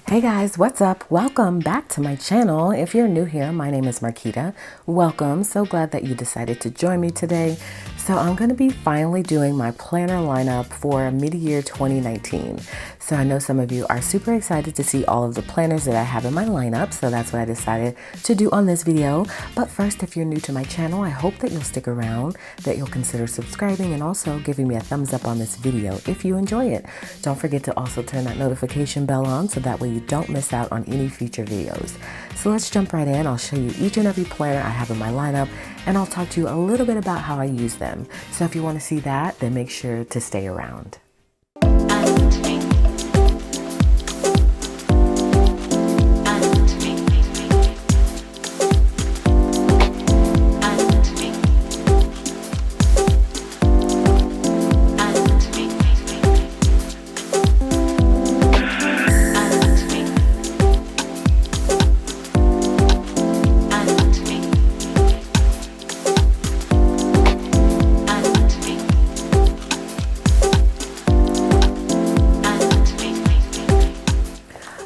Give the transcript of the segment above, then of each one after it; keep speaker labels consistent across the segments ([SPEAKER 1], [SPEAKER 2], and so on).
[SPEAKER 1] Hey guys, what's up? Welcome back to my channel. If you're new here, my name is Quita. Welcome. So glad that you decided to join me today. So I'm going to be finally doing my planner lineup for mid-year 2019. So I know some of you are super excited to see all of the planners that I have in my lineup. So that's what I decided to do on this video. But first, if you're new to my channel, I hope that you'll stick around, that you'll consider subscribing and also giving me a thumbs up on this video if you enjoy it. Don't forget to also turn that notification bell on so that way you don't miss out on any future videos. So let's jump right in. I'll show you each and every planner I have in my lineup, and I'll talk to you a little bit about how I use them. So if you want to see that, then make sure to stay around.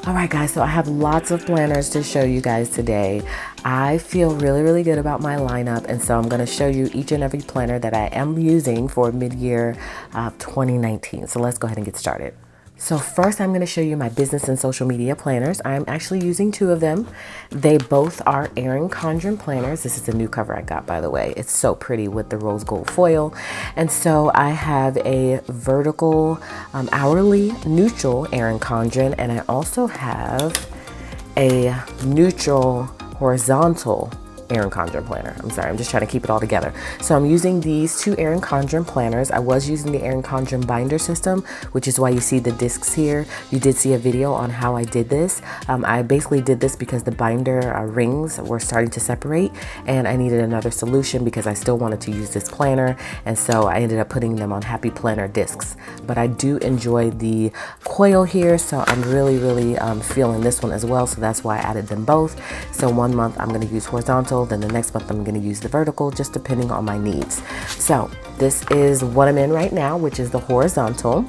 [SPEAKER 1] Alright guys, so I have lots of planners to show you guys today. I feel really good about my lineup, and so I'm going to show you each and every planner that I am using for mid-year 2019. So let's go ahead and get started. So first I'm going to show you my business and social media planners. I'm actually using two of them. They both are Erin Condren planners. This is the new cover I got, by the way. It's so pretty with the rose gold foil. And so I have a vertical hourly neutral Erin Condren, and I also have a neutral horizontal Erin Condren planner. I'm sorry, I'm just trying to keep it all together. So I'm using these two Erin Condren planners. I was using the Erin Condren binder system, which is why you see the discs here. You did see a video on how I did this. I basically did this because the binder rings were starting to separate, and I needed another solution because I still wanted to use this planner, and so I ended up putting them on Happy Planner discs. But I do enjoy the coil here, so I'm really feeling this one as well, so that's why I added them both. So one month I'm going to use horizontal, then the next month I'm going to use the vertical, just depending on my needs. So this is what I'm in right now, which is the horizontal.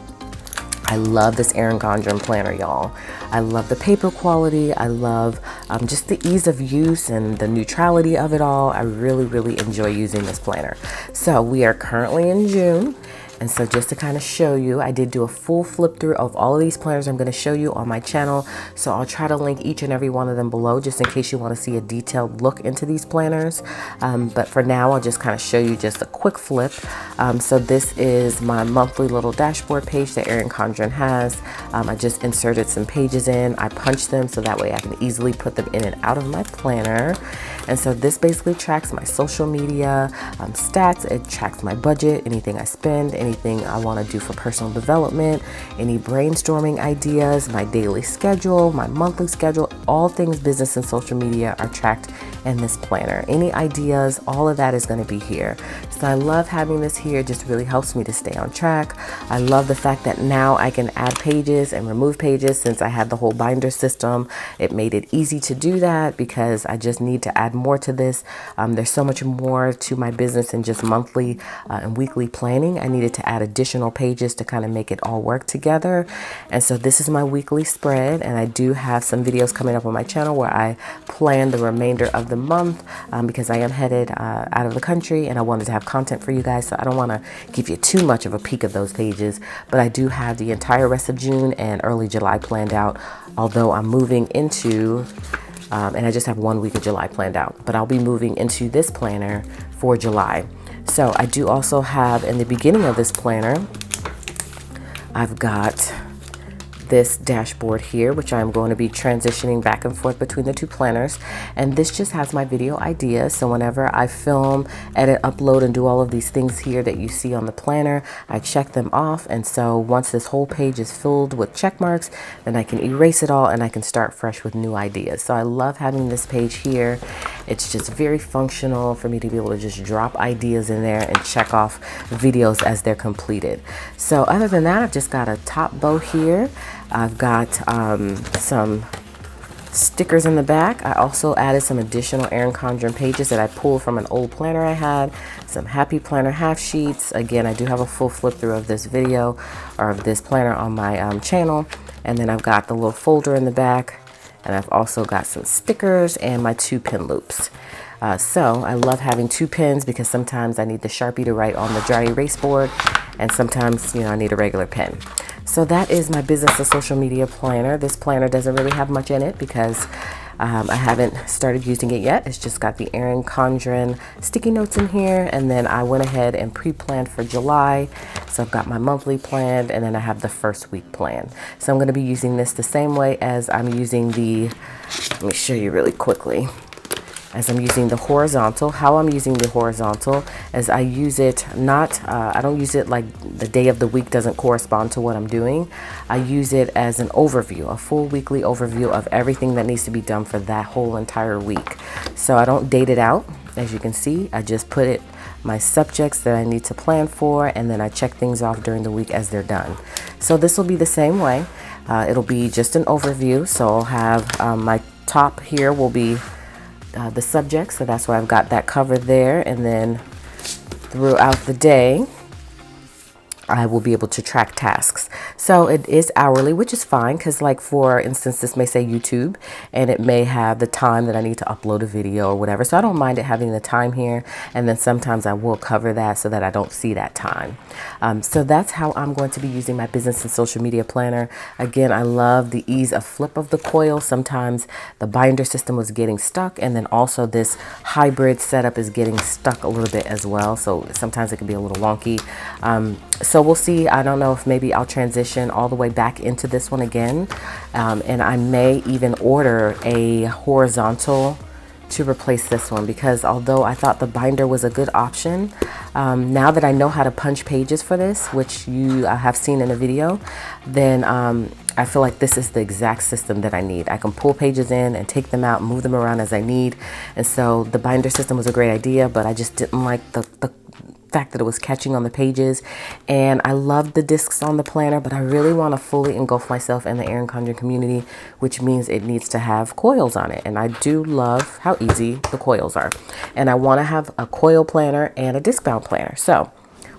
[SPEAKER 1] I love this Erin Condren planner, y'all. I love the paper quality. I love just the ease of use and the neutrality of it all. I really enjoy using this planner. So we are currently in June. And so just to kind of show you, I did do a full flip through of all of these planners I'm going to show you on my channel. So I'll try to link each and every one of them below just in case you want to see a detailed look into these planners. But for now, I'll just kind of show you just a quick flip. So this is my monthly little dashboard page that Erin Condren has. I just inserted some pages in. I punched them so that way I can easily put them in and out of my planner. And so this basically tracks my social media stats. It tracks my budget, anything I spend, anything I want to do for personal development, any brainstorming ideas, my daily schedule, my monthly schedule, all things business and social media are tracked in this planner. Any ideas, all of that is going to be here. So I love having this here. It just really helps me to stay on track. I love the fact that now I can add pages and remove pages. Since I had the whole binder system, it made it easy to do that because I just need to add more to this. There's so much more to my business than just monthly and weekly planning. I needed to add additional pages to kind of make it all work together. And so this is my weekly spread, and I do have some videos coming up on my channel where I plan the remainder of the month because I am headed out of the country and I wanted to have content for you guys, so I don't want to give you too much of a peek of those pages, but I do have the entire rest of June and early July planned out, although I'm moving into and I just have 1 week of July planned out, but I'll be moving into this planner for July. So I do also have in the beginning of this planner, I've got this dashboard here, which I'm going to be transitioning back and forth between the two planners. And this just has my video ideas. So whenever I film, edit, upload, and do all of these things here that you see on the planner, I check them off. And so once this whole page is filled with check marks, then I can erase it all and I can start fresh with new ideas. So I love having this page here. It's just very functional for me to be able to just drop ideas in there and check off videos as they're completed. So other than that, I've just got a top bow here. I've got some stickers in the back. I also added some additional Erin Condren pages that I pulled from an old planner I had, some Happy Planner half sheets. Again, I do have a full flip through of this video or of this planner on my channel. And then I've got the little folder in the back, and I've also got some stickers and my 2 pin loops. So I love having 2 pins because sometimes I need the Sharpie to write on the dry erase board, and sometimes, you know, I need a regular pen. So that is my business and social media planner. This planner doesn't really have much in it because I haven't started using it yet. It's just got the Erin Condren sticky notes in here, and then I went ahead and pre-planned for July. So I've got my monthly planned, and then I have the first week planned. So I'm going to be using this the same way as I'm using the, let me show you really quickly. As I'm using the horizontal, how I'm using the horizontal is I use it not, I don't use it like the day of the week doesn't correspond to what I'm doing. I use it as an overview, a full weekly overview of everything that needs to be done for that whole entire week. So I don't date it out. As you can see, I just put it, my subjects that I need to plan for, and then I check things off during the week as they're done. So this will be the same way. It'll be just an overview. So I'll have my top here will be the subject, so that's why I've got that covered there, and then throughout the day I will be able to track tasks. So it is hourly, which is fine because, like, for instance, this may say YouTube and it may have the time that I need to upload a video or whatever. So I don't mind it having the time here, and then sometimes I will cover that so that I don't see that time. So that's how I'm going to be using my business and social media planner. Again, I love the ease of flip of the coil. Sometimes the binder system was getting stuck, and then also this hybrid setup is getting stuck a little bit as well. So sometimes it can be a little wonky. So we'll see. I don't know if maybe I'll transition all the way back into this one again. And I may even order a horizontal to replace this one, because although I thought the binder was a good option, now that I know how to punch pages for this, which you have seen in a video, then I feel like this is the exact system that I need. I can pull pages in and take them out, move them around as I need. And so the binder system was a great idea, but I just didn't like the fact that it was catching on the pages. And I love the discs on the planner, but I really want to fully engulf myself in the Erin Condren community, which means it needs to have coils on it. And I do love how easy the coils are. And I want to have a coil planner and a disc bound planner. So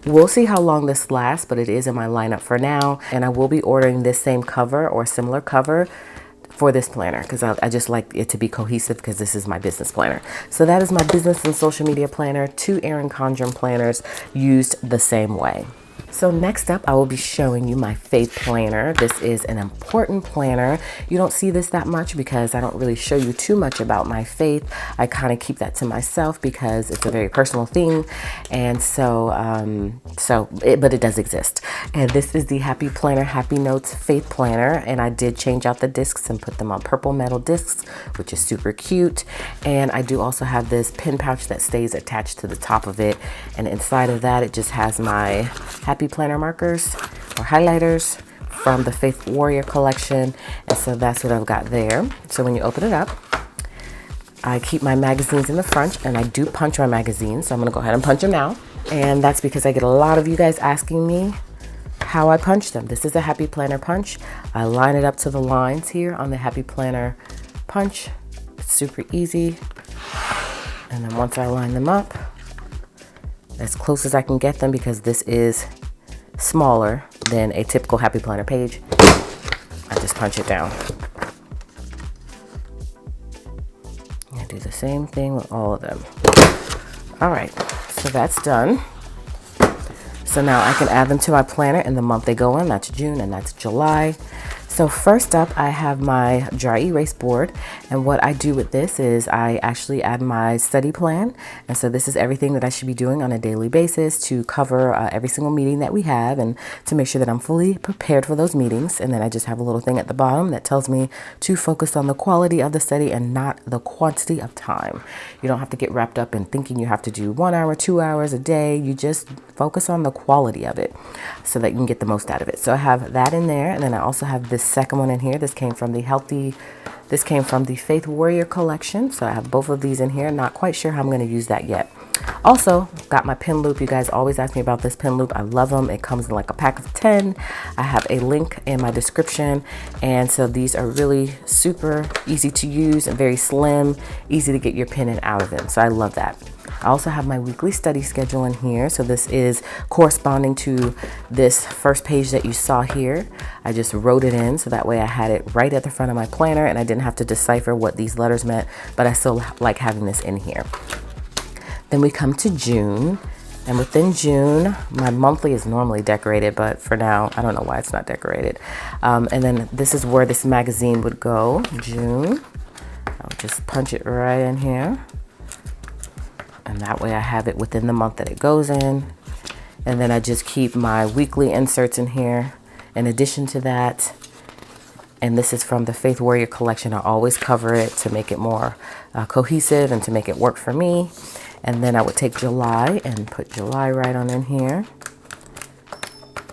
[SPEAKER 1] we'll see how long this lasts, but it is in my lineup for now. And I will be ordering this same cover or similar cover for this planner because I just like it to be cohesive, because this is my business planner. So that is my business and social media planner, 2 Erin Condren planners used the same way. So next up, I will be showing you my faith planner. This is an important planner. You don't see this that much because I don't really show you too much about my faith. I kind of keep that to myself because it's a very personal thing. And so, but it does exist. And this is the Happy Planner, Happy Notes Faith Planner. And I did change out the discs and put them on purple metal discs, which is super cute. And I do also have this pin pouch that stays attached to the top of it. And inside of that, it just has my Happy Planner markers or highlighters from the Faith Warrior collection. And so that's what I've got there. So when you open it up, I keep my magazines in the front, and I do punch my magazines. So I'm going to go ahead and punch them now. And that's because I get a lot of you guys asking me how I punch them. This is a Happy Planner punch. I line it up to the lines here on the Happy Planner punch. It's super easy. And then once I line them up, as close as I can get them, because this is smaller than a typical Happy Planner page, I just punch it down. I do the same thing with all of them. All right, so that's done. So now I can add them to my planner in the month they go in. That's June and that's July. So first up, I have my dry erase board, and what I do with this is I actually add my study plan. And so this is everything that I should be doing on a daily basis to cover every single meeting that we have, and to make sure that I'm fully prepared for those meetings. And then I just have a little thing at the bottom that tells me to focus on the quality of the study and not the quantity of time. You don't have to get wrapped up in thinking you have to do 1 hour, 2 hours a day. You just focus on the quality of it so that you can get the most out of it. So I have that in there, and then I also have this second one in here. This came from the Faith Warrior collection. So I have both of these in here. Not quite sure how I'm going to use that yet. Also, got my pen loop. You guys always ask me about this pen loop. I love them. It comes in like a pack of 10. I have a link in my description. And so these are really super easy to use and very slim, easy to get your pen in out of them. So I love that. I also have my weekly study schedule in here. So this is corresponding to this first page that you saw here. I just wrote it in so that way I had it right at the front of my planner and I didn't have to decipher what these letters meant, but I still like having this in here. Then we come to June, and within June, my monthly is normally decorated, but for now, I don't know why it's not decorated. And then this is where this magazine would go, June. I'll just punch it right in here. And that way I have it within the month that it goes in. And then I just keep my weekly inserts in here. In addition to that, and this is from the Faith Warrior collection, I always cover it to make it more cohesive and to make it work for me. And then I would take July and put July right on in here.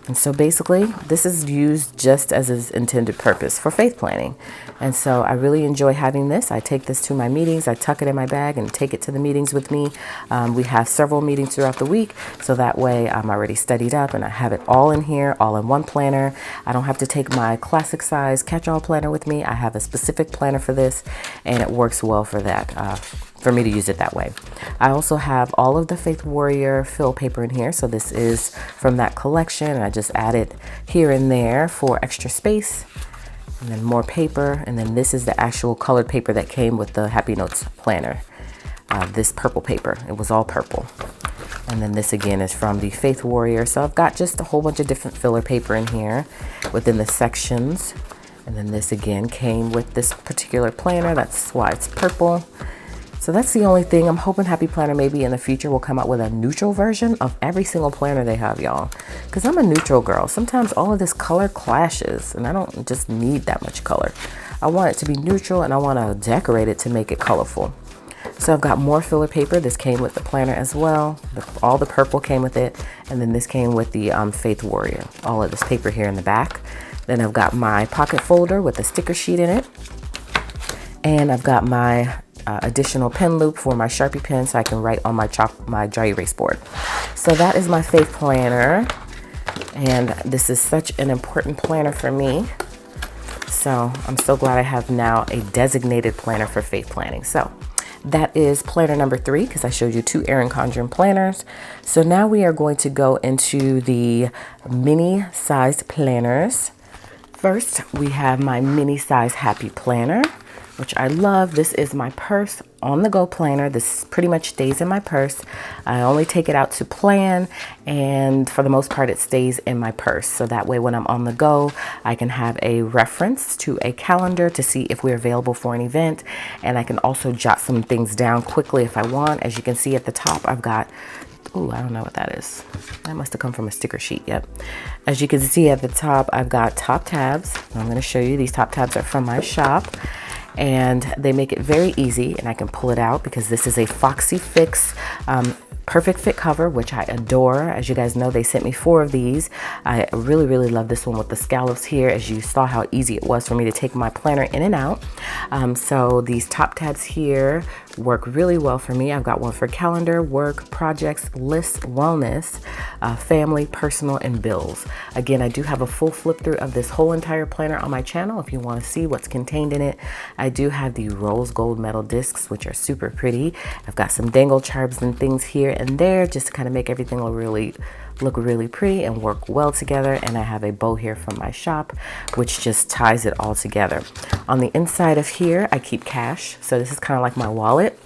[SPEAKER 1] And so basically, this is used just as its intended purpose for faith planning. And so I really enjoy having this. I take this to my meetings. I tuck it in my bag and take it to the meetings with me. We have several meetings throughout the week. So that way I'm already studied up and I have it all in here, all in one planner. I don't have to take my classic size catch-all planner with me. I have a specific planner for this and it works well for that. For me to use it that way. I also have all of the Faith Warrior fill paper in here. So this is from that collection and I just added here and there for extra space. And then more paper. And then this is the actual colored paper that came with the Happy Notes planner. This purple paper, it was all purple. And then this again is from the Faith Warrior. So I've got just a whole bunch of different filler paper in here within the sections. And then this again came with this particular planner. That's why it's purple. So that's the only thing. I'm hoping Happy Planner maybe in the future will come out with a neutral version of every single planner they have, y'all. Because I'm a neutral girl. Sometimes all of this color clashes and I don't just need that much color. I want it to be neutral and I want to decorate it to make it colorful. So I've got more filler paper. This came with the planner as well. All the purple came with it. And then this came with the Faith Warrior. All of this paper here in the back. Then I've got my pocket folder with a sticker sheet in it. And I've got my additional pen loop for my Sharpie pen so I can write on my dry erase board. So that is my faith planner, and this is such an important planner for me. So I'm so glad I have now a designated planner for faith planning. So that is planner number 3 because I showed you 2 Erin Condren planners. So now we are going to go into the mini sized planners. First, we have my mini size Happy Planner, which I love. This is my purse on the go planner. This pretty much stays in my purse. I only take it out to plan, and for the most part it stays in my purse. So that way when I'm on the go, I can have a reference to a calendar to see if we're available for an event, and I can also jot some things down quickly if I want. As you can see at the top, I've got I don't know what that is. That must have come from a sticker sheet. Yep. As you can see at the top, I've got top tabs. I'm going to show you. These top tabs are from my shop. And they make it very easy, and I can pull it out because this is a Foxy Fix perfect fit cover, which I adore. As you guys know, they sent me 4 of these. I really love this one with the scallops here, as you saw how easy it was for me to take my planner in and out. So these top tabs here work really well for me. I've got one for calendar, work, projects, lists, wellness, family, personal, and bills. Again, I do have a full flip through of this whole entire planner on my channel if you want to see what's contained in it. I do have the rose gold metal discs, which are super pretty. I've got some dangle charms and things here and there just to kind of make everything look really pretty and work well together. And I have a bow here from my shop, which just ties it all together. On the inside of here, I keep cash. So this is kind of like my wallet.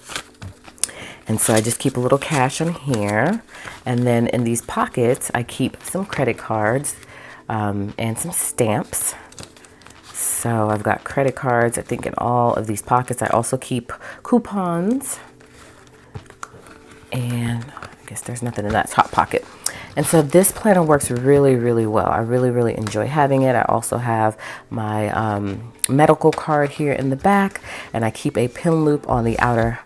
[SPEAKER 1] And so I just keep a little cash on here. And then in these pockets, I keep some credit cards and some stamps. So I've got credit cards, I think, in all of these pockets. I also keep coupons. And I guess there's nothing in that top pocket. And so this planner works really well. I really enjoy having it. I also have my medical card here in the back, and I keep a pin loop on the outer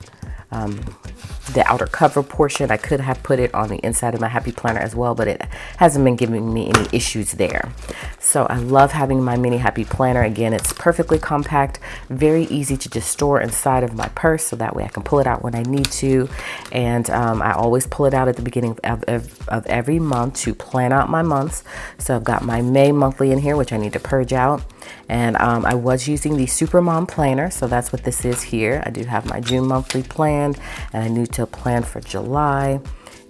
[SPEAKER 1] the outer cover portion. I could have put it on the inside of my Happy Planner as well, but it hasn't been giving me any issues there. So I love having my mini Happy Planner. Again, it's perfectly compact, very easy to just store inside of my purse, so that way I can pull it out when I need to. And I always pull it out at the beginning of every month to plan out my months. So I've got my May monthly in here, which I need to purge out. And I was using the Supermom planner, so that's what this is here. I do have my June monthly planned, and I need to plan for July.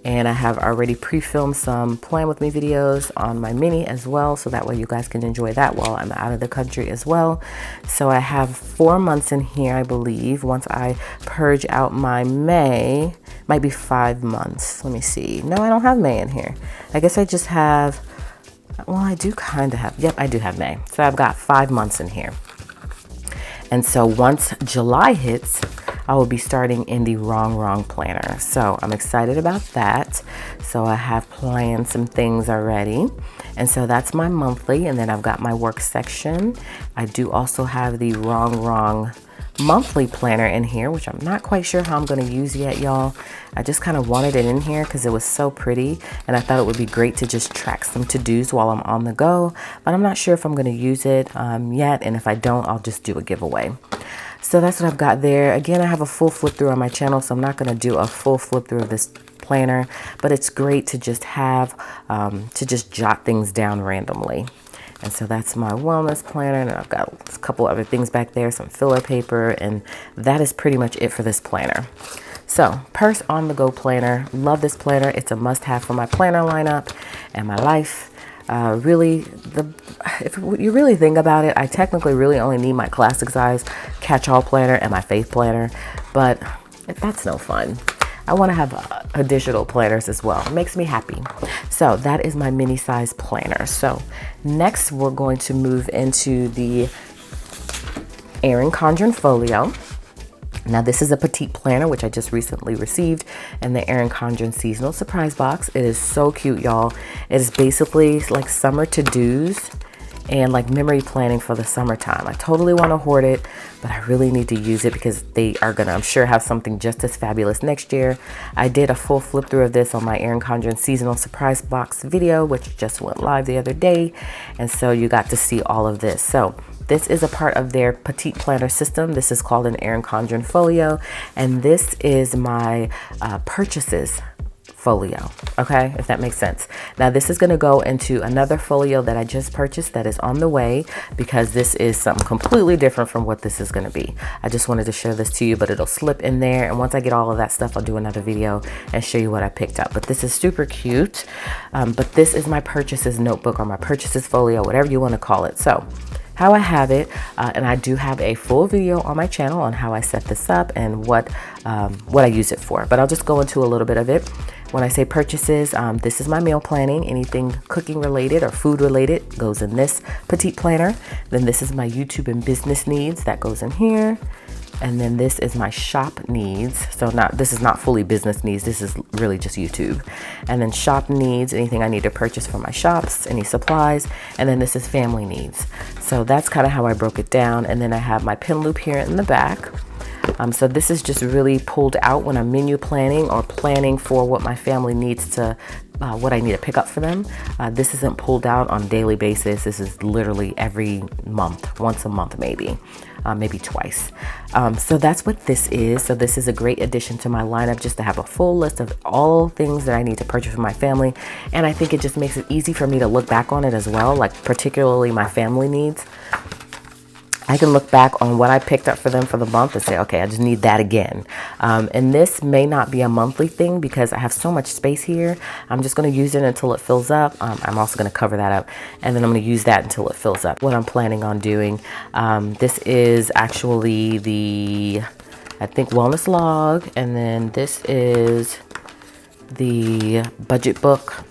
[SPEAKER 1] And I have already pre-filmed some Plan With Me videos on my mini as well, so that way you guys can enjoy that while I'm out of the country as well. So I have 4 months in here, I believe. Once I purge out my May, might be 5 months. Let me see. No, I don't have May in here. I guess I just have, well, I do kind of have, yep, I do have May. So I've got 5 months in here. And so once July hits, I will be starting in the Wrong planner. So I'm excited about that. So I have planned some things already. And so that's my monthly. And then I've got my work section. I do also have the Wrong monthly planner in here, which I'm not quite sure how I'm going to use yet, y'all. I just kind of wanted it in here because it was so pretty, and I thought it would be great to just track some to-dos while I'm on the go, but I'm not sure if I'm going to use it yet, and if I don't, I'll just do a giveaway. So that's what I've got there. Again, I have a full flip through on my channel, so I'm not going to do a full flip through of this planner, but it's great to just have, to just jot things down randomly. And so that's my wellness planner, and I've got a couple other things back there, some filler paper, and that is pretty much it for this planner. So, Purse on the Go planner. Love this planner. It's a must-have for my planner lineup and my life. Really, if you really think about it, I technically really only need my classic size catch-all planner and my faith planner, but that's no fun. I want to have additional planners as well. It makes me happy. So that is my mini size planner. So next we're going to move into the Erin Condren folio. Now this is a petite planner, which I just recently received in the Erin Condren seasonal surprise box. It is so cute, y'all. It is basically like summer to-dos and like memory planning for the summertime. I totally want to hoard it, but I really need to use it because they are gonna, I'm sure, have something just as fabulous next year. I did a full flip through of this on my Erin Condren seasonal surprise box video, which just went live the other day, and so you got to see all of this. So this is a part of their petite planner system. This is called an Erin Condren folio, and this is my purchases folio, okay, if that makes sense. Now this is going to go into another folio that I just purchased that is on the way, because this is something completely different from what this is going to be. I just wanted to share this to you, but it'll slip in there, and once I get all of that stuff, I'll do another video and show you what I picked up. But this is super cute. But this is my purchases notebook, or my purchases folio, whatever you want to call it. So how I have it, and I do have a full video on my channel on how I set this up and what I use it for, but I'll just go into a little bit of it. When I say purchases, this is my meal planning. Anything cooking related or food related goes in this petite planner. Then this is my YouTube and business needs, that goes in here. And then this is my shop needs. So this is not fully business needs, this is really just YouTube. And then shop needs, anything I need to purchase for my shops, any supplies. And then this is family needs. So that's kind of how I broke it down. And then I have my pin loop here in the back. So this is just really pulled out when I'm menu planning or planning for what my family needs to, what I need to pick up for them. This isn't pulled out on a daily basis. This is literally every month, once a month maybe. Maybe twice. So that's what this is. So this is a great addition to my lineup, just to have a full list of all things that I need to purchase for my family. And I think it just makes it easy for me to look back on it as well, like particularly my family needs. I can look back on what I picked up for them for the month and say, okay, I just need that again. And this may not be a monthly thing because I have so much space here. I'm just going to use it until it fills up. I'm also going to cover that up, and then I'm going to use that until it fills up. What I'm planning on doing, this is actually the, I think, wellness log, and then this is the budget book.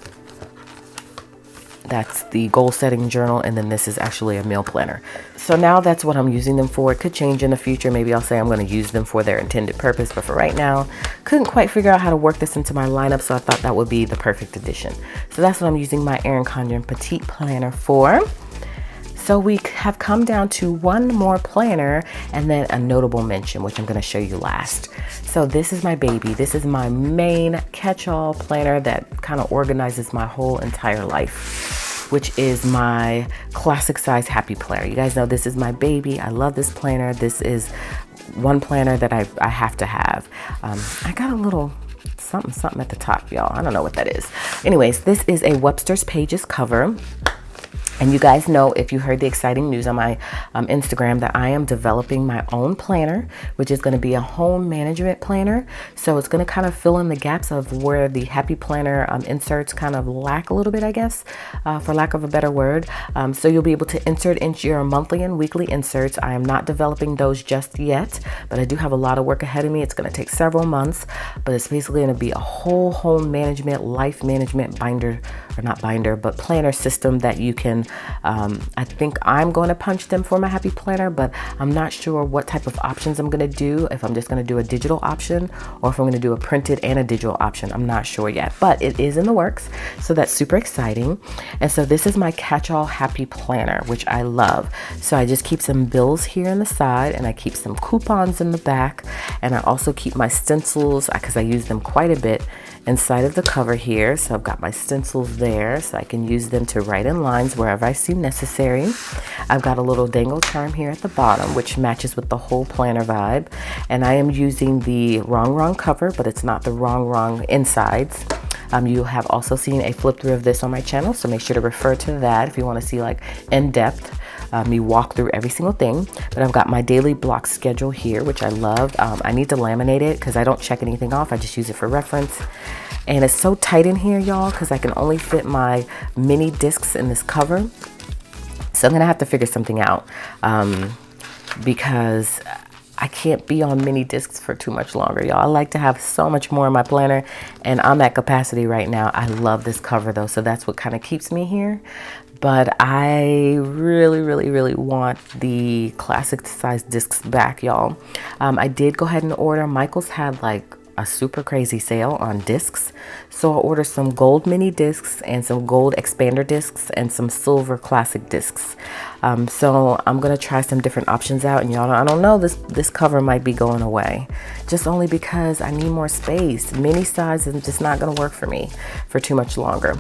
[SPEAKER 1] That's the goal setting journal, and then this is actually a meal planner. So now that's what I'm using them for. It could change in the future. Maybe I'll say I'm going to use them for their intended purpose, but for right now, couldn't quite figure out how to work this into my lineup, so I thought that would be the perfect addition. So that's what I'm using my Erin Condren Petite Planner for. So we have come down to one more planner and then a notable mention, which I'm going to show you last. So this is my baby. This is my main catch-all planner that kind of organizes my whole entire life, which is my classic size happy planner. You guys know this is my baby. I love this planner. This is one planner that I have to have. I got a little something at the top, y'all. I don't know what that is. Anyways, this is a Webster's Pages cover. And you guys know, if you heard the exciting news on my Instagram, that I am developing my own planner, which is going to be a home management planner. So it's going to kind of fill in the gaps of where the Happy Planner inserts kind of lack a little bit, I guess, for lack of a better word. So you'll be able to insert into your monthly and weekly inserts. I am not developing those just yet, but I do have a lot of work ahead of me. It's going to take several months, but it's basically going to be a whole home management, life management binder, or not binder, but planner system that you can I think I'm going to punch them for my Happy Planner, but I'm not sure what type of options I'm going to do, if I'm just going to do a digital option or if I'm going to do a printed and a digital option. I'm not sure yet, but it is in the works, so that's super exciting. And so this is my catch-all Happy Planner, which I love. So I just keep some bills here on the side, and I keep some coupons in the back, and I also keep my stencils because I use them quite a bit inside of the cover here. So I've got my stencils there so I can use them to write in lines wherever I see necessary. I've got a little dangle charm here at the bottom, which matches with the whole planner vibe. And I am using the wrong cover, but it's not the wrong insides. You have also seen a flip through of this on my channel, so make sure to refer to that if you want to see like in depth me walk through every single thing. But I've got my daily block schedule here, which I love. I need to laminate it because I don't check anything off. I just use it for reference. And it's so tight in here, y'all, because I can only fit my mini discs in this cover. So I'm gonna have to figure something out because I can't be on mini discs for too much longer, y'all. I like to have so much more in my planner, and I'm at capacity right now. I love this cover though, so that's what kind of keeps me here. But I really want the classic size discs back, y'all. I did go ahead and order. Michael's had like a super crazy sale on discs, so I'll order some gold mini discs and some gold expander discs and some silver classic discs. So I'm gonna try some different options out, and y'all, I don't know, this cover might be going away, just only because I need more space. Mini size is just not gonna work for me for too much longer.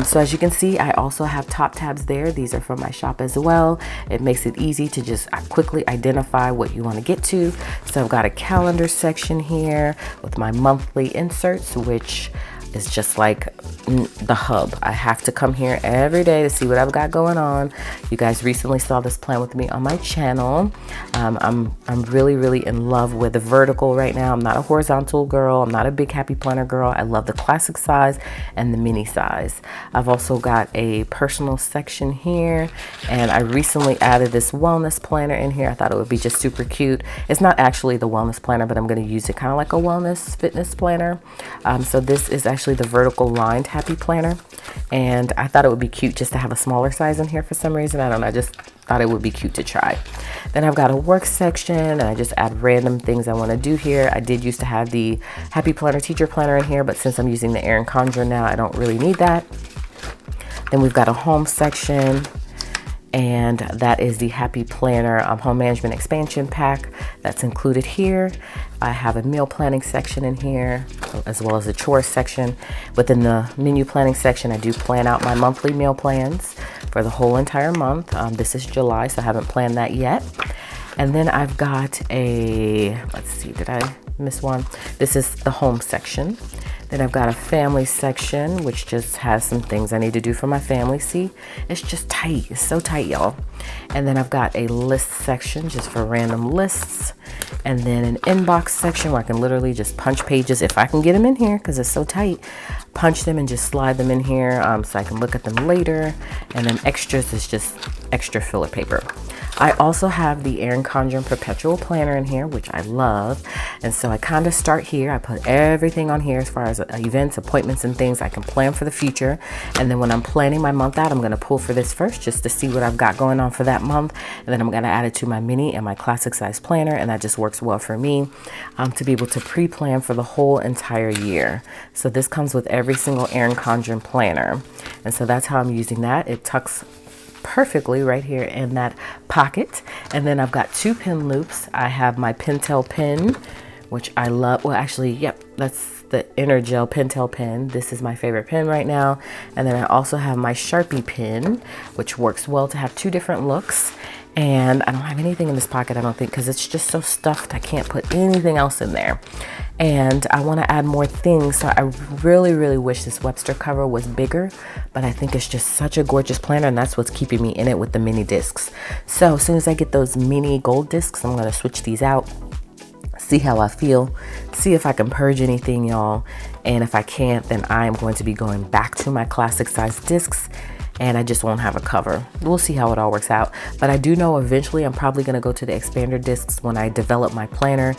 [SPEAKER 1] So as you can see, I also have top tabs there. These are from my shop as well. It makes it easy to just quickly identify what you want to get to. So I've got a calendar section here with my monthly inserts, which is just like the hub. I have to come here every day to see what I've got going on. You guys recently saw this plan with me on my channel. I'm really in love with the vertical right now. I'm not a horizontal girl. I'm not a big Happy Planner girl. I love the classic size and the mini size. I've also got a personal section here, and I recently added this wellness planner in here. I thought it would be just super cute. It's not actually the wellness planner, but I'm going to use it kind of like a wellness fitness planner. So this is actually the vertical lined Happy Planner, and I thought it would be cute just to have a smaller size in here for some reason. I don't know, I just thought it would be cute to try. Then I've got a work section, and I just add random things I want to do here. I did used to have the Happy Planner teacher planner in here, but since I'm using the Erin Condren now, I don't really need that. Then we've got a home section, and that is the Happy Planner Home Management Expansion Pack that's included here. I have a meal planning section in here, as well as a chores section. Within the menu planning section, I do plan out my monthly meal plans for the whole entire month. This is July, so I haven't planned that yet. And then I've got a, let's see, did I miss one? This is the home section. Then I've got a family section, which just has some things I need to do for my family. See, it's just tight. It's so tight, y'all. And then I've got a list section just for random lists. And then an inbox section where I can literally just punch pages if I can get them in here because it's so tight. Punch them and just slide them in here so I can look at them later. And then extras is just extra filler paper. I also have the Erin Condren Perpetual Planner in here, which I love. And so I kind of start here. I put everything on here as far as events, appointments, and things I can plan for the future. And then when I'm planning my month out, I'm going to pull for this first just to see what I've got going on for that month. And then I'm going to add it to my mini and my classic size planner. And that just works well for me to be able to pre-plan for the whole entire year. So this comes with every single Erin Condren planner. And so that's how I'm using that. It tucks perfectly right here in that pocket. And then I've got 2 pin loops. I have my Pentel pen, which I love. Well, actually, yep, that's the Inner Gel Pentel pen. This is my favorite pen right now. And then I also have my Sharpie pen, which works well to have 2 different looks. And I don't have anything in this pocket, I don't think, because it's just so stuffed. I can't put anything else in there. And I want to add more things. So I really, really wish this Webster cover was bigger, but I think it's just such a gorgeous planner, and that's what's keeping me in it with the mini discs. So as soon as I get those mini gold discs, I'm going to switch these out, see how I feel, see if I can purge anything, y'all. And if I can't, then I am going to be going back to my classic size discs, and I just won't have a cover. We'll see how it all works out. But I do know eventually I'm probably going to go to the expander discs when I develop my planner.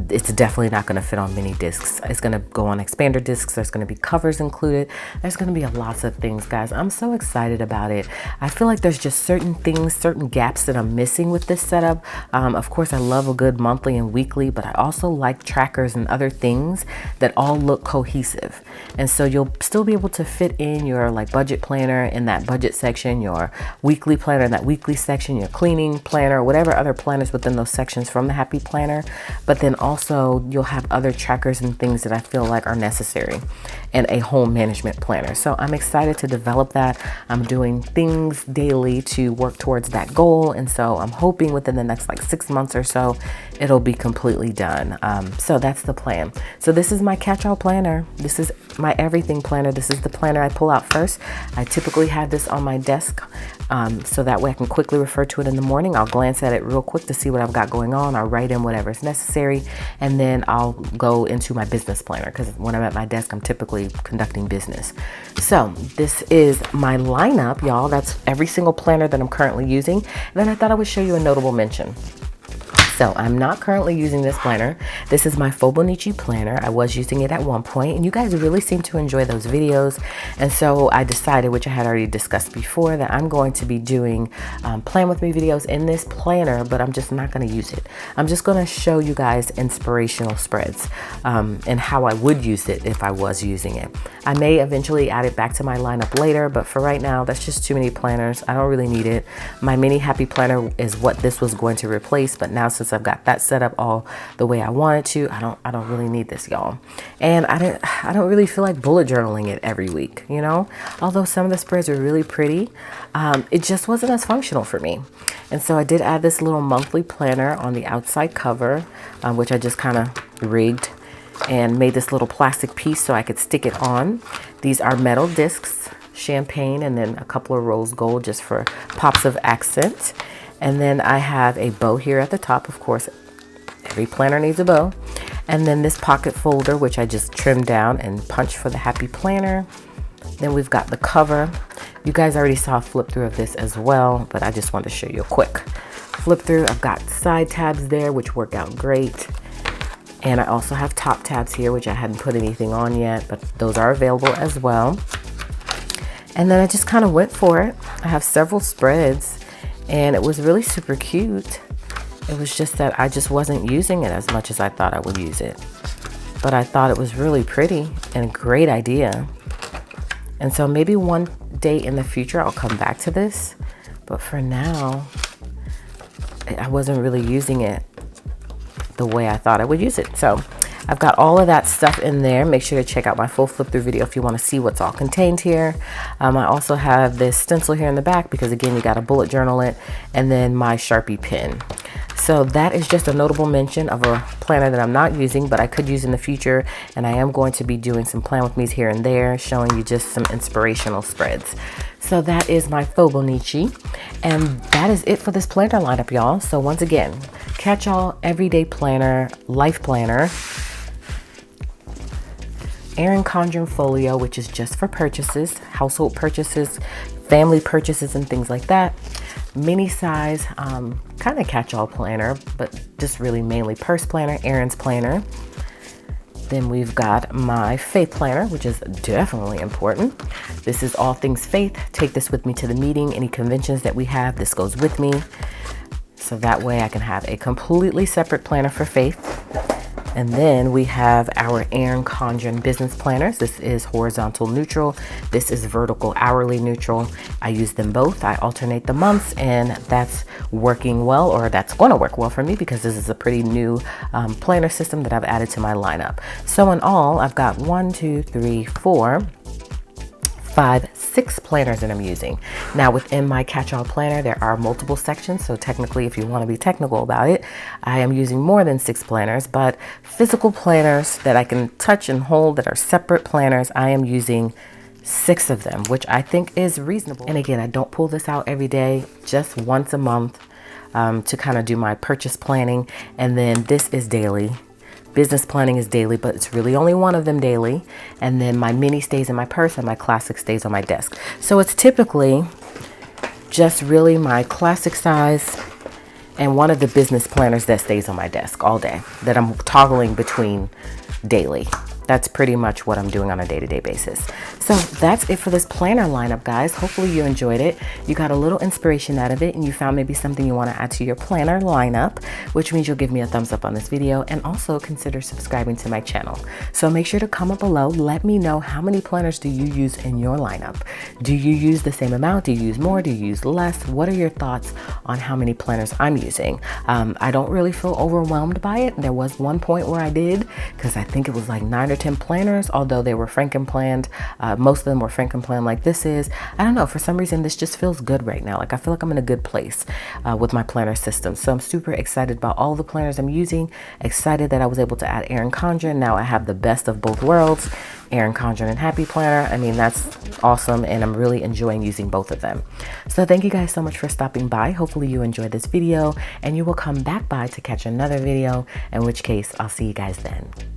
[SPEAKER 1] It's definitely not going to fit on mini discs. It's going to go on expander discs. There's going to be covers included. There's going to be lots of things, guys. I'm so excited about it. I feel like there's just certain things, certain gaps that I'm missing with this setup. Of course, I love a good monthly and weekly, but I also like trackers and other things that all look cohesive. And so you'll still be able to fit in your like budget planner in that budget section, your weekly planner in that weekly section, your cleaning planner, whatever other planners within those sections from the Happy Planner. But then also you'll have other trackers and things that I feel like are necessary in a home management planner. So I'm excited to develop that. I'm doing things daily to work towards that goal. And so I'm hoping within the next like 6 months or so, it'll be completely done. So that's the plan. So this is my catch-all planner. This is my everything planner. This is the planner I pull out first. I typically have this on my desk so that way I can quickly refer to it in the morning. I'll glance at it real quick to see what I've got going on. I'll write in whatever is necessary, and then I'll go into my business planner because when I'm at my desk, I'm typically conducting business. So this is my lineup, y'all. That's every single planner that I'm currently using. And then I thought I would show you a notable mention. So I'm not currently using this planner. This is my Fobonichi planner. I was using it at one point, and you guys really seem to enjoy those videos. And so I decided, which I had already discussed before, that I'm going to be doing plan with me videos in this planner, but I'm just not going to use it. I'm just going to show you guys inspirational spreads and how I would use it if I was using it. I may eventually add it back to my lineup later, but for right now, that's just too many planners. I don't really need it. My mini Happy Planner is what this was going to replace, but now since I've got that set up all the way I wanted to, I don't really need this, y'all. And I don't really feel like bullet journaling it every week, you know? Although some of the spreads are really pretty, it just wasn't as functional for me. And so I did add this little monthly planner on the outside cover, which I just kind of rigged and made this little plastic piece so I could stick it on. These are metal discs, champagne, and then a couple of rose gold just for pops of accent. And then I have a bow here at the top. Of course, every planner needs a bow. And then this pocket folder, which I just trimmed down and punched for the Happy Planner. Then we've got the cover. You guys already saw a flip through of this as well, but I just wanted to show you a quick flip through. I've got side tabs there, which work out great. And I also have top tabs here, which I hadn't put anything on yet, but those are available as well. And then I just kind of went for it. I have several spreads, and it was really super cute. It was just that I just wasn't using it as much as I thought I would use it. But I thought it was really pretty and a great idea. And so maybe one day in the future, I'll come back to this. But for now, I wasn't really using it the way I thought I would use it. So I've got all of that stuff in there. Make sure to check out my full flip through video if you want to see what's all contained here. I also have this stencil here in the back because again, you got to bullet journal it, and then my Sharpie pen. So that is just a notable mention of a planner that I'm not using, but I could use in the future. And I am going to be doing some plan with me's here and there, showing you just some inspirational spreads. So that is my Fobonichi. And that is it for this planner lineup, y'all. So once again, catch-all everyday planner, life planner, Erin Condren folio, which is just for purchases, household purchases, family purchases, and things like that. Mini size, kind of catch-all planner, but just really mainly purse planner, Erin's planner. Then we've got my faith planner, which is definitely important. This is all things faith. Take this with me to the meeting. Any conventions that we have, this goes with me. So that way I can have a completely separate planner for faith. And then we have our Erin Condren business planners. This is horizontal neutral. This is vertical hourly neutral. I use them both. I alternate the months, and that's working well, or that's going to work well for me because this is a pretty new planner system that I've added to my lineup. So in all, I've got 1, 2, 3, 4, 5, 6 planners that I'm using. Now within my catch-all planner, there are multiple sections. So technically, if you want to be technical about it, I am using more than 6 planners, but physical planners that I can touch and hold that are separate planners, I am using 6 of them, which I think is reasonable. And again, I don't pull this out every day, just once a month to kind of do my purchase planning. And then this is daily. Business planning is daily, but it's really only one of them daily. And then my mini stays in my purse and my classic stays on my desk. So it's typically just really my classic size and one of the business planners that stays on my desk all day that I'm toggling between daily. That's pretty much what I'm doing on a day-to-day basis. So that's it for this planner lineup, guys. Hopefully you enjoyed it. You got a little inspiration out of it, and you found maybe something you want to add to your planner lineup, which means you'll give me a thumbs up on this video, and also consider subscribing to my channel. So make sure to comment below. Let me know, how many planners do you use in your lineup? Do you use the same amount? Do you use more? Do you use less? What are your thoughts on how many planners I'm using? I don't really feel overwhelmed by it. There was one point where I did, because I think it was like 9 or 10 planners, although they were Franken-planned. Most of them were Franken-planned like this is. I don't know, for some reason this just feels good right now. Like I feel like I'm in a good place with my planner system. So I'm super excited about all the planners I'm using. Excited that I was able to add Erin Condren. Now I have the best of both worlds, Erin Condren and Happy Planner. I mean, that's awesome, and I'm really enjoying using both of them. So thank you guys so much for stopping by. Hopefully you enjoyed this video, and you will come back by to catch another video, in which case I'll see you guys then.